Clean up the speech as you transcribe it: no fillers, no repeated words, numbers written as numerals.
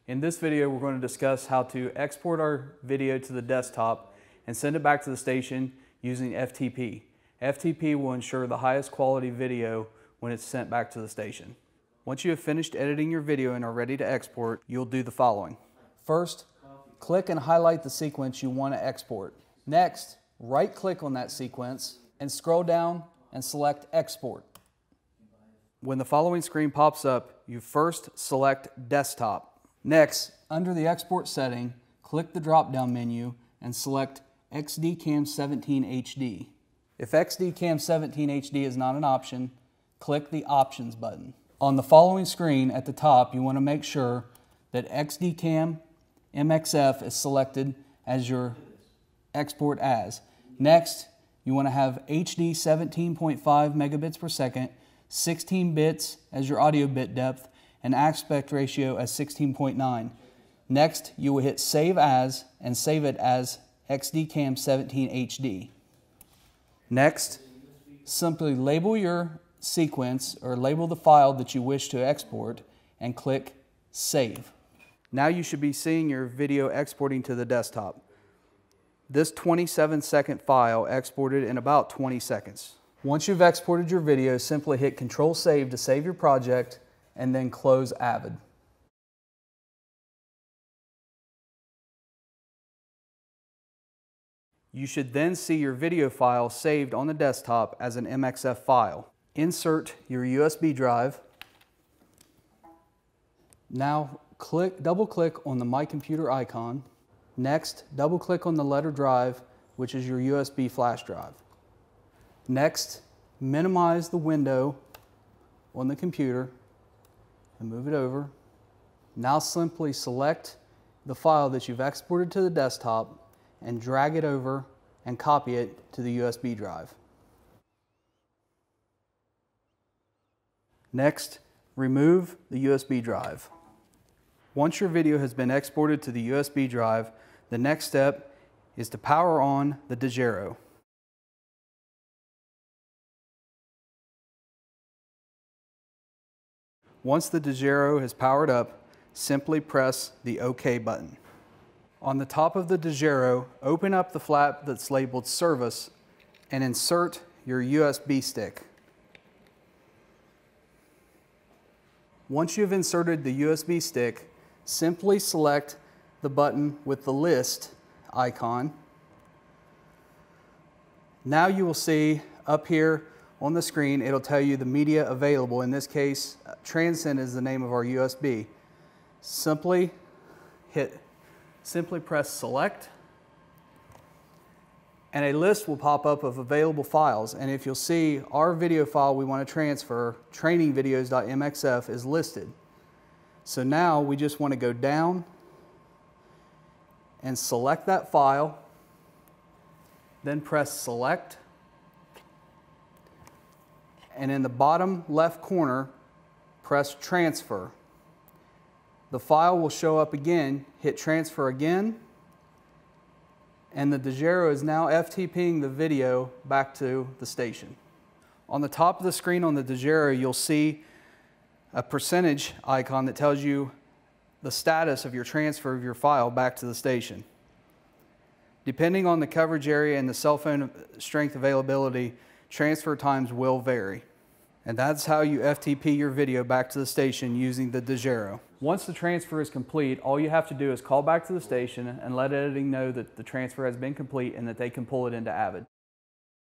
In this video, we're going to discuss how to export our video to the desktop and send it back to the station using FTP. FTP will ensure the highest quality video when it's sent back to the station. Once you have finished editing your video and are ready to export, you'll do the following. First, click and highlight the sequence you want to export. Next, right-click on that sequence and scroll down and select Export. When the following screen pops up, you first select Desktop. Next, under the export setting, click the drop-down menu and select XDCam 17 HD. If XDCam 17 HD is not an option, click the Options button. On the following screen at the top, you want to make sure that XDCam MXF is selected as your export as. Next, you want to have HD 17.5 megabits per second, 16 bits as your audio bit depth, and aspect ratio as 16.9. Next, you will hit Save As and save it as XDCam 17 HD. Next, simply label your sequence or label the file that you wish to export and click Save. Now you should be seeing your video exporting to the desktop. This 27-second file exported in about 20 seconds. Once you've exported your video, simply hit Control-Save to save your project and then close AVID. You should then see your video file saved on the desktop as an MXF file. Insert your USB drive. Now double-click on the My Computer icon. Next, double-click on the letter drive, which is your USB flash drive. Next, minimize the window on the computer and move it over. Now simply select the file that you've exported to the desktop and drag it over and copy it to the USB drive. Next, remove the USB drive. Once your video has been exported to the USB drive, the next step is to power on the Dejero. Once the Dejero has powered up, simply press the OK button. On the top of the Dejero, open up the flap that's labeled Service and insert your USB stick. Once you've inserted the USB stick, simply select the button with the list icon. Now you will see up here on the screen, it'll tell you the media available. In this case, Transcend is the name of our USB. Simply press Select, and a list will pop up of available files. And if you'll see, our video file we want to transfer, trainingvideos.mxf, is listed. So now we just want to go down and select that file, then press Select, and in the bottom left corner, press Transfer. The file will show up again, hit Transfer again, and the Dejero is now FTPing the video back to the station. On the top of the screen on the Dejero, you'll see a percentage icon that tells you the status of your transfer of your file back to the station. Depending on the coverage area and the cell phone strength availability, transfer times will vary. And that's how you FTP your video back to the station using the Dejero. Once the transfer is complete, all you have to do is call back to the station and let editing know that the transfer has been complete and that they can pull it into AVID.